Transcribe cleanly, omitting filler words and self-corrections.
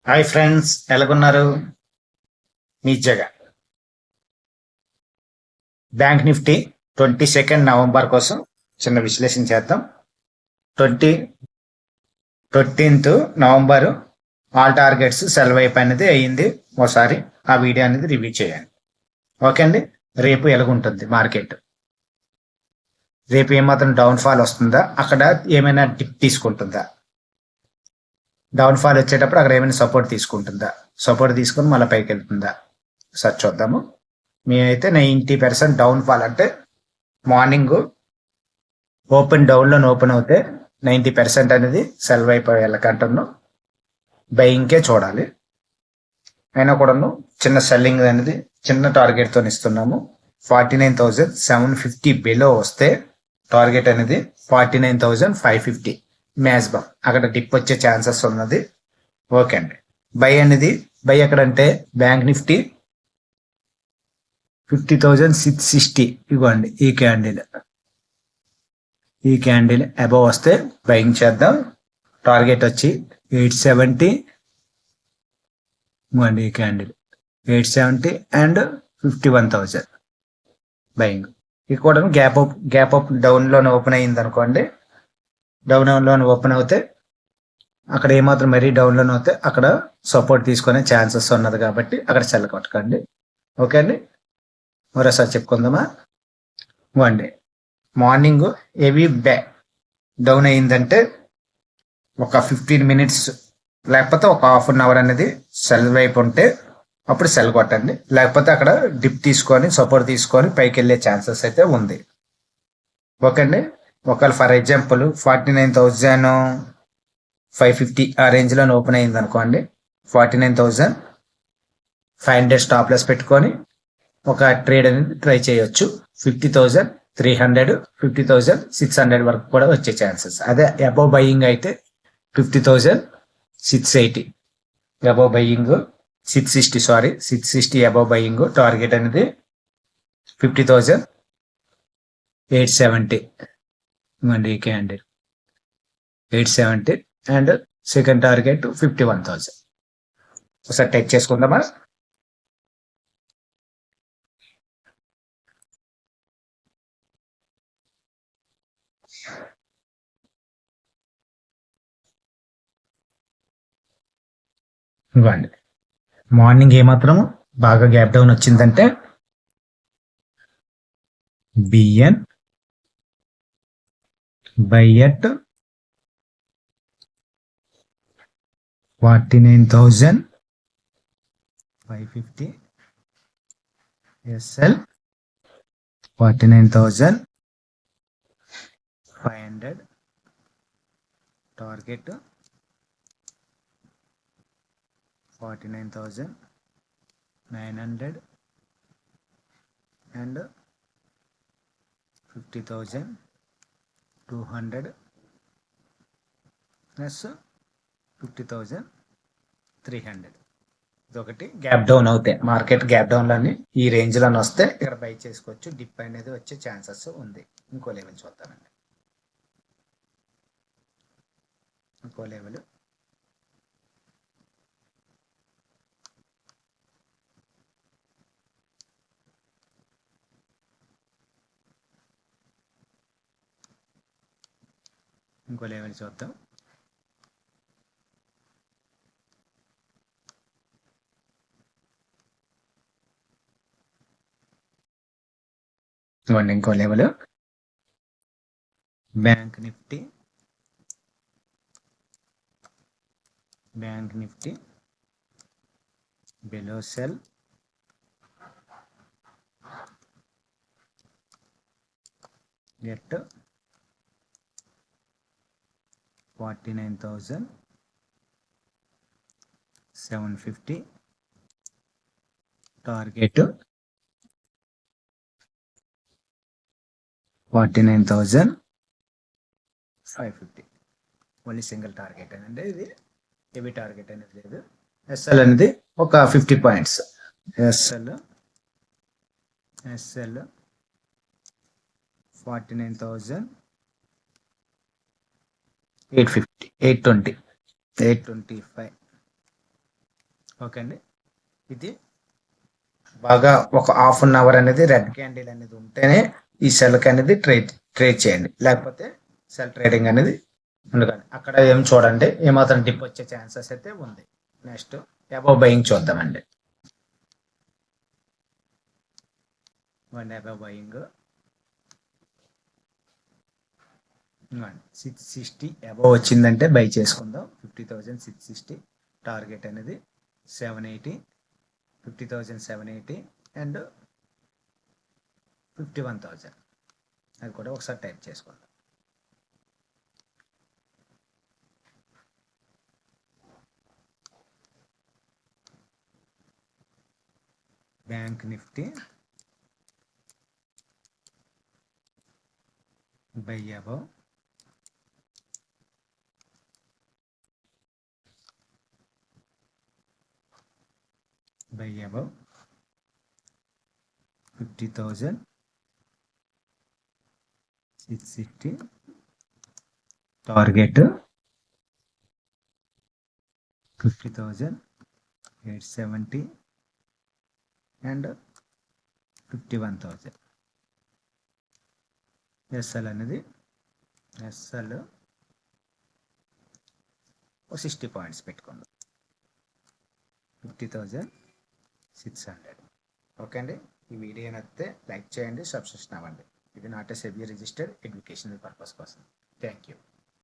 Hi friends, ఎలాగున్నారు? మీ జగ bank Nifty 22 November కోసం చిన్న విశ్లేషణ చేద్దాం. 15 నవంబర్ ఆల్ టార్గెట్స్ సెల్ వైపు అనేది అయ్యింది. ఒకసారి ఆ వీడియో అనేది రివ్యూ చేయండి. ఓకే అండి. రేపు ఎలాగుంటుంది మార్కెట్, రేపు ఏమాత్రం డౌన్ ఫాల్ వస్తుందా, అక్కడ ఏమైనా డిప్ తీసుకుంటుందా, డౌన్ ఫాల్ వచ్చేటప్పుడు అక్కడ ఏమైనా సపోర్ట్ తీసుకుంటుందా, సపోర్ట్ తీసుకొని మళ్ళీ పైకి వెళ్తుందా, సార్ చూద్దాము. మేమైతే 90% డౌన్ ఫాల్ అంటే మార్నింగ్ ఓపెన్ డౌన్లో ఓపెన్ అవుతే 90% అనేది సెల్ వైపు వెళ్ళకంటున్నాం, బయింగ్కే చూడాలి. అయినా కూడాను చిన్న సెల్లింగ్ అనేది చిన్న టార్గెట్తో ఇస్తున్నాము. 49,750 బిలో వస్తే టార్గెట్ అనేది 49,550 మ్యాక్సిమం అక్కడ డిప్ వచ్చే ఛాన్సెస్ ఉన్నది. ఓకే అండి. బై ఎక్కడంటే బ్యాంక్ నిఫ్టీ 50,660 ఇవ్వండి. ఈ క్యాండిల్ అబవ్ వస్తే బయింగ్ చేద్దాం. టార్గెట్ వచ్చి 870 ఇవ్వండి. ఈ క్యాండిల్ 870 అండ్ 51,000 బయింగ్. ఇది కూడా గ్యాప్ అప్ డౌన్లోనే ఓపెన్ అయ్యింది అనుకోండి. డౌన్లోనే ఓపెన్ అవుతే అక్కడ ఏమాత్రం మరీ డౌన్లోనే అవుతే అక్కడ సపోర్ట్ తీసుకునే ఛాన్సెస్ ఉన్నది కాబట్టి అక్కడ సెల్ కొట్టకండి. ఓకే అండి. మరోసారి చెప్పుకుందామా. ఇవ్వండి. మార్నింగ్ హెవీ డౌన్ అయిందంటే ఒక 15 మినిట్స్ లేకపోతే ఒక హాఫ్ అన్ అవర్ అనేది సెల్ వైపు ఉంటే అప్పుడు సెల్ కొట్టండి. లేకపోతే అక్కడ డిప్ తీసుకొని సపోర్ట్ తీసుకొని పైకి వెళ్ళే ఛాన్సెస్ అయితే ఉంది. ఓకే అండి. ఒకవేళ ఫర్ ఎగ్జాంపుల్ 49,550 ఆ రేంజ్లో ఓపెన్ అయింది అనుకోండి. 49,500 స్టాప్ లాస్ పెట్టుకొని ఒక ట్రేడ్ అనేది ట్రై చేయొచ్చు. 50,300 50,600 వరకు కూడా వచ్చే ఛాన్సెస్. అదే అబౌవ్ బయింగ్ అయితే 50,680 above buying, 660 above buying. Target అనేది 50,870 ఇవ్వండి. ఈ క్యాండిల్ 870 అండ్ సెకండ్ టార్గెట్ 51,000. ఒకసారి టెక్ చేసుకుందామా. ఇవ్వండి. మార్నింగ్ ఏమాత్రం బాగా గ్యాప్ డౌన్ వచ్చిందంటే BN buy at 49,550, SL 49,500, target 49,900 and 50,200 plus 50,300. ఇదొకటి. గ్యాప్ డౌన్ అవుతాయి మార్కెట్. గ్యాప్ డౌన్లన్నీ ఈ రేంజ్లో వస్తే ఇక్కడ బై చేసుకోవచ్చు. డిప్ అనేది వచ్చే ఛాన్సెస్ ఉంది. ఇంకో లెవెల్ చూద్దామండి. ఇంకో లెవెల్ చూద్దాం. ఇవ్వండి. ఇంకో level bank Nifty below cell get 49,750, target 49,550. Only single target అనేది ఇది. హెవీ టార్గెట్ అనేది లేదు. ఎస్ఎల్ అనేది ఒక 50 పాయింట్స్. ఎస్ఎల్ 49,850, 820, 825 ఓకే అండి. ఇది బాగా ఒక హాఫ్ అన్ అవర్ అనేది రెడ్ క్యాండిల్ అనేది ఉంటేనే ఈ సెల్కి అనేది ట్రేడ్ చేయండి, లేకపోతే సెల్ ట్రేడింగ్ అనేది ఉండకండి. అక్కడ ఏం చూడండి, ఏమాత్రం డిప్ వచ్చే ఛాన్సెస్ అయితే ఉంది. నెక్స్ట్ అబౌవ్ బయింగ్ చూద్దామండి. అబౌవ్ బయింగ్ 660 అబౌవ్ వచ్చిందంటే బై చేసుకుందాం. 50,660 టార్గెట్ అనేది 780, 50,780 అండ్ 51,000. అది కూడా ఒకసారి టైప్ చేసుకుందాం. Bank Nifty by above by above 50,660 target 50,870 and 51,000. SL అనేది SL 60 పాయింట్స్ పెట్టుకుందాం. 50,600. ఓకే అండి. ఈ వీడియో నచ్చితే లైక్ చేయండి, సబ్స్క్రిప్షన్ అవ్వండి. ఇది not a SEBI registered educational purpose కోసం. Thank you.